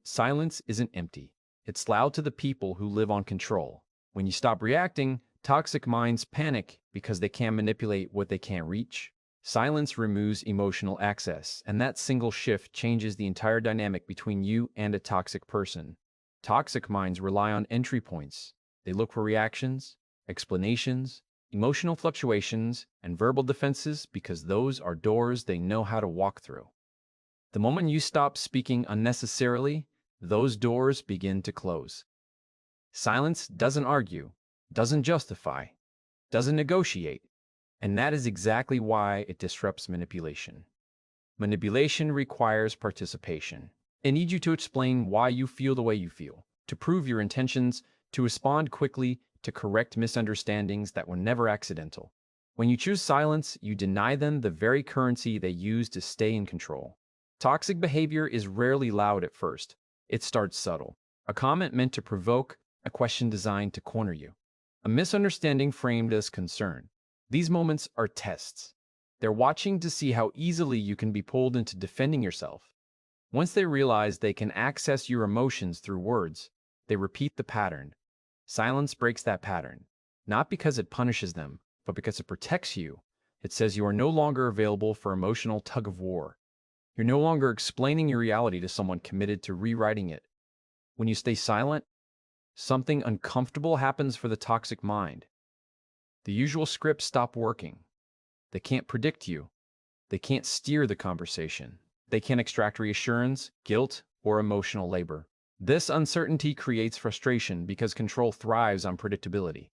silence isn't empty. It's loud to the people who live on control. When you stop reacting, toxic minds panic because they can't manipulate what they can't reach. Silence removes emotional access, and that single shift changes the entire dynamic between you and a toxic person. Toxic minds rely on entry points. They look for reactions, explanations, emotional fluctuations, and verbal defenses because those are doors they know how to walk through. The moment you stop speaking unnecessarily, those doors begin to close. Silence doesn't argue, doesn't justify, doesn't negotiate, and that is exactly why it disrupts manipulation. Manipulation requires participation. It needs you to explain why you feel the way you feel, to prove your intentions, to respond quickly, to correct misunderstandings that were never accidental. When you choose silence, you deny them the very currency they use to stay in control. Toxic behavior is rarely loud at first. It starts subtle. A comment meant to provoke, a question designed to corner you, a misunderstanding framed as concern. These moments are tests. They're watching to see how easily you can be pulled into defending yourself. Once they realize they can access your emotions through words, they repeat the pattern. Silence breaks that pattern, not because it punishes them, but because it protects you. It says you are no longer available for emotional tug-of-war. You're no longer explaining your reality to someone committed to rewriting it. When you stay silent, something uncomfortable happens for the toxic mind. The usual scripts stop working. They can't predict you. They can't steer the conversation. They can't extract reassurance, guilt, or emotional labor. This uncertainty creates frustration because control thrives on predictability.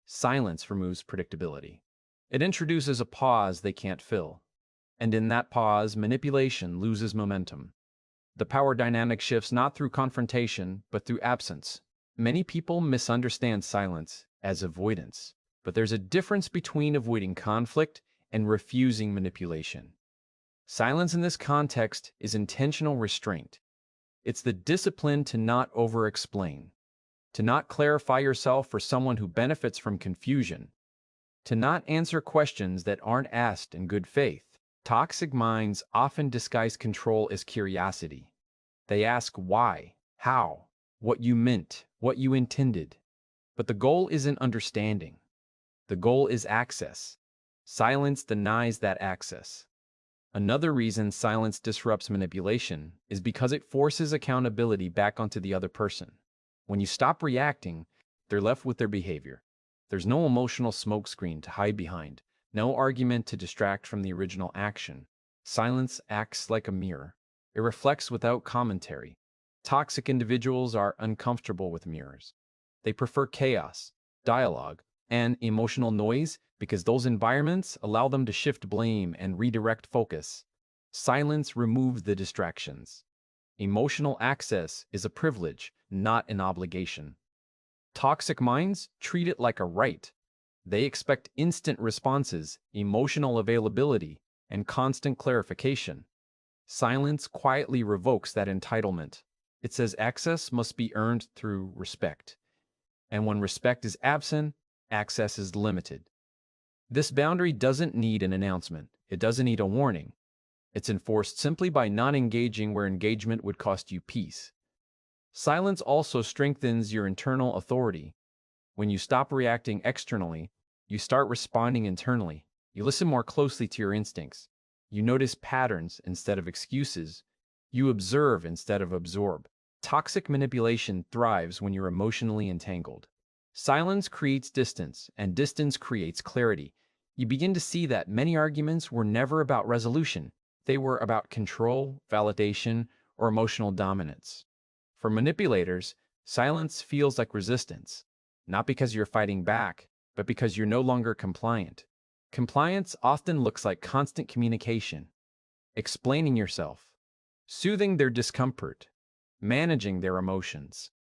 Silence removes predictability. It introduces a pause they can't fill. And in that pause, manipulation loses momentum. The power dynamic shifts not through confrontation, but through absence. Many people misunderstand silence as avoidance, but there's a difference between avoiding conflict and refusing manipulation. Silence in this context is intentional restraint. It's the discipline to not over-explain, to not clarify yourself for someone who benefits from confusion, to not answer questions that aren't asked in good faith. Toxic minds often disguise control as curiosity. They ask why, how, what you meant, what you intended. But the goal isn't understanding. The goal is access. Silence denies that access. Another reason silence disrupts manipulation is because it forces accountability back onto the other person. When you stop reacting, they're left with their behavior. There's no emotional smokescreen to hide behind, no argument to distract from the original action. Silence acts like a mirror. It reflects without commentary. Toxic individuals are uncomfortable with mirrors. They prefer chaos, dialogue, and emotional noise because those environments allow them to shift blame and redirect focus. Silence removes the distractions. Emotional access is a privilege, not an obligation. Toxic minds treat it like a right. They expect instant responses, emotional availability, and constant clarification. Silence quietly revokes that entitlement. It says access must be earned through respect. And when respect is absent, access is limited. This boundary doesn't need an announcement. It doesn't need a warning. It's enforced simply by not engaging where engagement would cost you peace. Silence also strengthens your internal authority. When you stop reacting externally, you start responding internally. You listen more closely to your instincts. You notice patterns instead of excuses. You observe instead of absorb. Toxic manipulation thrives when you're emotionally entangled. Silence creates distance, and distance creates clarity. You begin to see that many arguments were never about resolution. They were about control, validation, or emotional dominance. For manipulators, silence feels like resistance, not because you're fighting back, but because you're no longer compliant. Compliance often looks like constant communication, explaining yourself, soothing their discomfort, managing their emotions.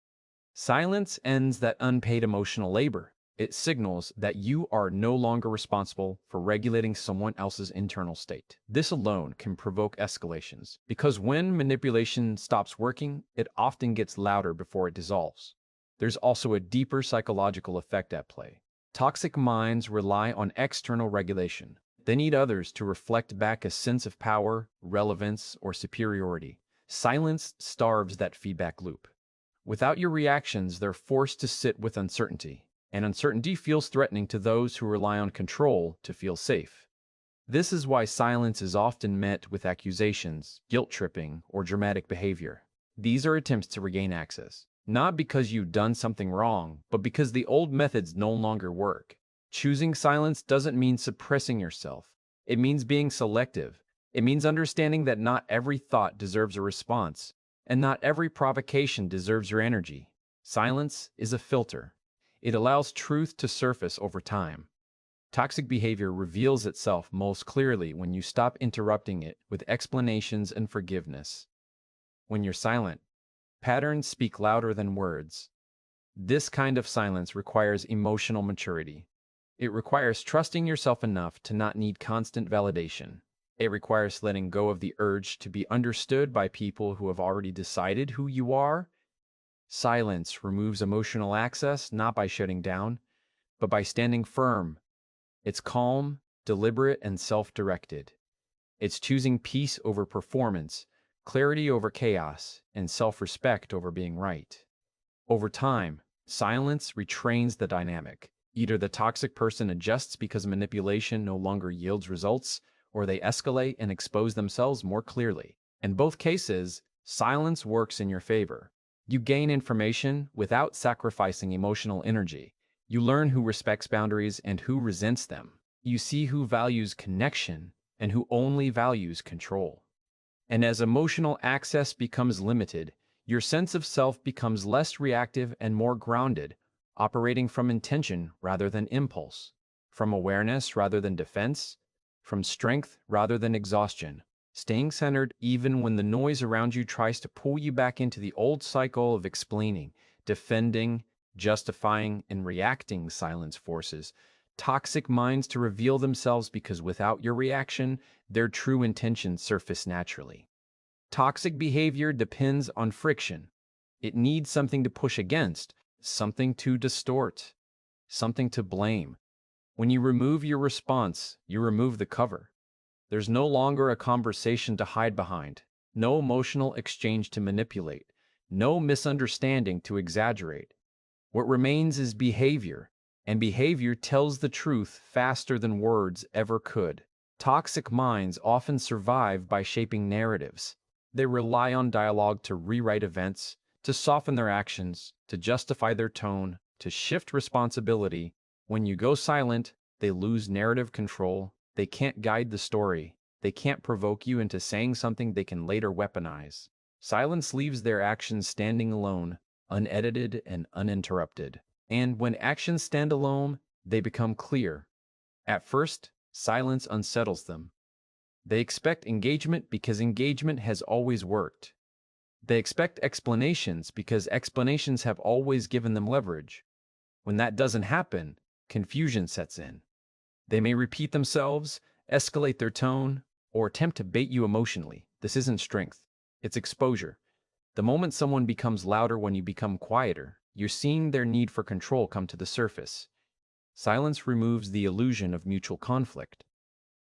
Silence ends that unpaid emotional labor. It signals that you are no longer responsible for regulating someone else's internal state. This alone can provoke escalations, because when manipulation stops working, it often gets louder before it dissolves. There's also a deeper psychological effect at play. Toxic minds rely on external regulation. They need others to reflect back a sense of power, relevance, or superiority. Silence starves that feedback loop. Without your reactions, they're forced to sit with uncertainty, and uncertainty feels threatening to those who rely on control to feel safe. This is why silence is often met with accusations, guilt-tripping, or dramatic behavior. These are attempts to regain access, not because you've done something wrong, but because the old methods no longer work. Choosing silence doesn't mean suppressing yourself. It means being selective. It means understanding that not every thought deserves a response, and not every provocation deserves your energy. Silence is a filter. It allows truth to surface over time. Toxic behavior reveals itself most clearly when you stop interrupting it with explanations and forgiveness. When you're silent, patterns speak louder than words. This kind of silence requires emotional maturity. It requires trusting yourself enough to not need constant validation. It requires letting go of the urge to be understood by people who have already decided who you are. Silence removes emotional access not by shutting down, but by standing firm. It's calm, deliberate, and self-directed. It's choosing peace over performance, clarity over chaos, and self-respect over being right. Over time, silence retrains the dynamic. Either the toxic person adjusts because manipulation no longer yields results, or they escalate and expose themselves more clearly. In both cases, silence works in your favor. You gain information without sacrificing emotional energy. You learn who respects boundaries and who resents them. You see who values connection and who only values control. And as emotional access becomes limited, your sense of self becomes less reactive and more grounded, operating from intention rather than impulse, from awareness rather than defense, from strength rather than exhaustion, staying centered even when the noise around you tries to pull you back into the old cycle of explaining, defending, justifying, and reacting. Silence forces toxic minds to reveal themselves because without your reaction, their true intentions surface naturally. Toxic behavior depends on friction. It needs something to push against, something to distort, something to blame. When you remove your response, you remove the cover. There's no longer a conversation to hide behind, no emotional exchange to manipulate, no misunderstanding to exaggerate. What remains is behavior, and behavior tells the truth faster than words ever could. Toxic minds often survive by shaping narratives. They rely on dialogue to rewrite events, to soften their actions, to justify their tone, to shift responsibility. When you go silent, they lose narrative control. They can't guide the story. They can't provoke you into saying something they can later weaponize. Silence leaves their actions standing alone, unedited and uninterrupted. And when actions stand alone, they become clear. At first, silence unsettles them. They expect engagement because engagement has always worked. They expect explanations because explanations have always given them leverage. When that doesn't happen, confusion sets in. They may repeat themselves, escalate their tone, or attempt to bait you emotionally. This isn't strength, it's exposure. The moment someone becomes louder when you become quieter, you're seeing their need for control come to the surface. Silence removes the illusion of mutual conflict.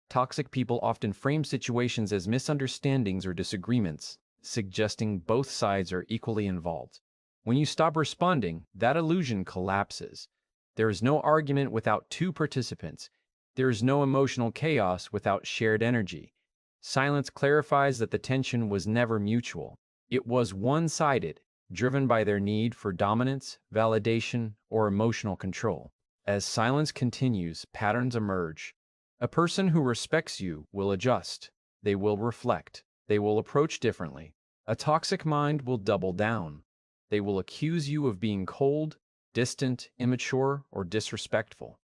Toxic people often frame situations as misunderstandings or disagreements, suggesting both sides are equally involved. When you stop responding, that illusion collapses. There is no argument without two participants. There is no emotional chaos without shared energy. Silence clarifies that the tension was never mutual. It was one-sided, driven by their need for dominance, validation, or emotional control. As silence continues, patterns emerge. A person who respects you will adjust. They will reflect. They will approach differently. A toxic mind will double down. They will accuse you of being cold, distant, immature, or disrespectful.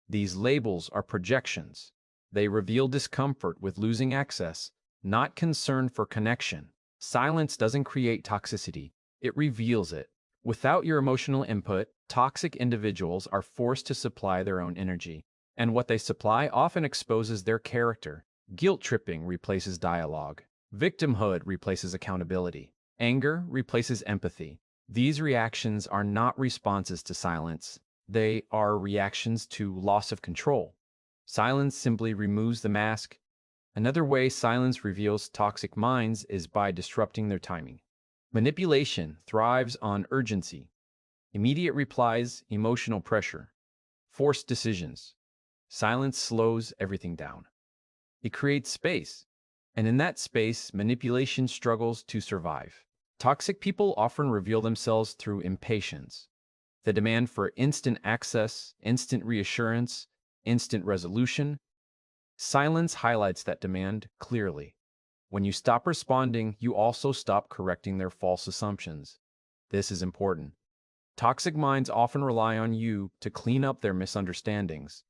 These labels are projections. They reveal discomfort with losing access, not concern for connection. Silence doesn't create toxicity, it reveals it. Without your emotional input, toxic individuals are forced to supply their own energy. And what they supply often exposes their character. Guilt-tripping replaces dialogue. Victimhood replaces accountability. Anger replaces empathy. These reactions are not responses to silence. They are reactions to loss of control. Silence simply removes the mask. Another way silence reveals toxic minds is by disrupting their timing. Manipulation thrives on urgency, immediate replies, emotional pressure, forced decisions. Silence slows everything down. It creates space, and in that space, manipulation struggles to survive. Toxic people often reveal themselves through impatience, the demand for instant access, instant reassurance, instant resolution. Silence highlights that demand clearly. When you stop responding, you also stop correcting their false assumptions. This is important. Toxic minds often rely on you to clean up their misunderstandings.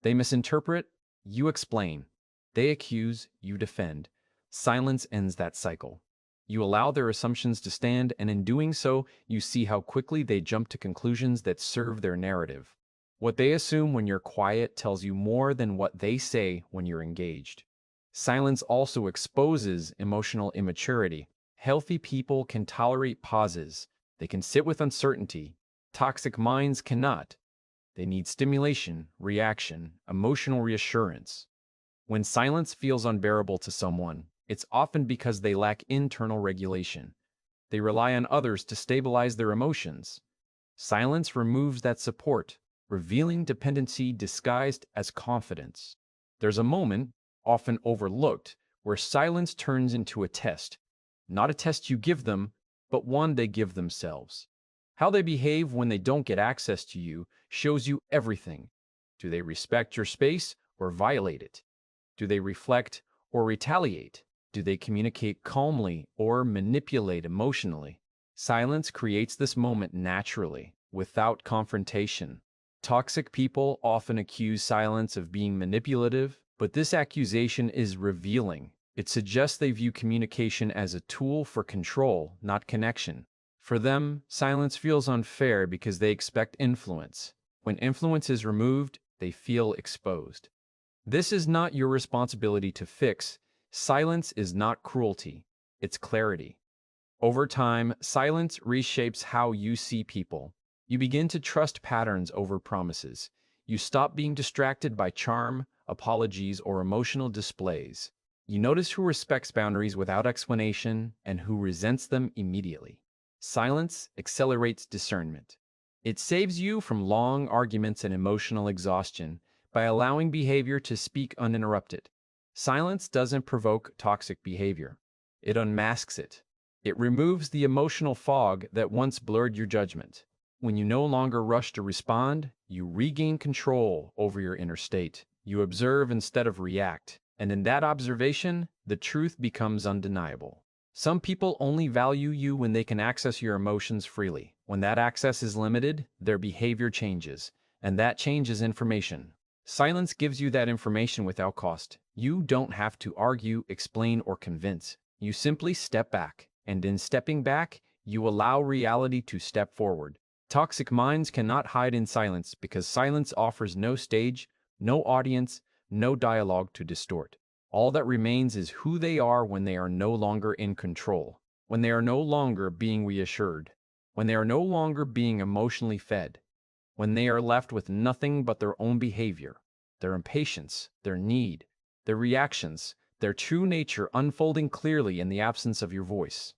They misinterpret, you explain. They accuse, you defend. Silence ends that cycle. You allow their assumptions to stand, and in doing so, you see how quickly they jump to conclusions that serve their narrative. What they assume when you're quiet tells you more than what they say when you're engaged. Silence also exposes emotional immaturity. Healthy people can tolerate pauses. They can sit with uncertainty. Toxic minds cannot. They need stimulation, reaction, emotional reassurance. When silence feels unbearable to someone, it's often because they lack internal regulation. They rely on others to stabilize their emotions. Silence removes that support, revealing dependency disguised as confidence. There's a moment, often overlooked, where silence turns into a test. Not a test you give them, but one they give themselves. How they behave when they don't get access to you shows you everything. Do they respect your space or violate it? Do they reflect or retaliate? Do they communicate calmly or manipulate emotionally? Silence creates this moment naturally, without confrontation. Toxic people often accuse silence of being manipulative, but this accusation is revealing. It suggests they view communication as a tool for control, not connection. For them, silence feels unfair because they expect influence. When influence is removed, they feel exposed. This is not your responsibility to fix. Silence is not cruelty, it's clarity. Over time, silence reshapes how you see people. You begin to trust patterns over promises. You stop being distracted by charm, apologies, or emotional displays. You notice who respects boundaries without explanation and who resents them immediately. Silence accelerates discernment. It saves you from long arguments and emotional exhaustion by allowing behavior to speak uninterrupted. Silence doesn't provoke toxic behavior. It unmasks it. It removes the emotional fog that once blurred your judgment. When you no longer rush to respond, you regain control over your inner state. You observe instead of react, and in that observation, the truth becomes undeniable. Some people only value you when they can access your emotions freely. When that access is limited, their behavior changes, and that changes information. Silence gives you that information without cost. You don't have to argue, explain, or convince. You simply step back, and in stepping back, you allow reality to step forward. Toxic minds cannot hide in silence because silence offers no stage, no audience, no dialogue to distort. All that remains is who they are when they are no longer in control, when they are no longer being reassured, when they are no longer being emotionally fed, when they are left with nothing but their own behavior, their impatience, their need, their reactions, their true nature unfolding clearly in the absence of your voice.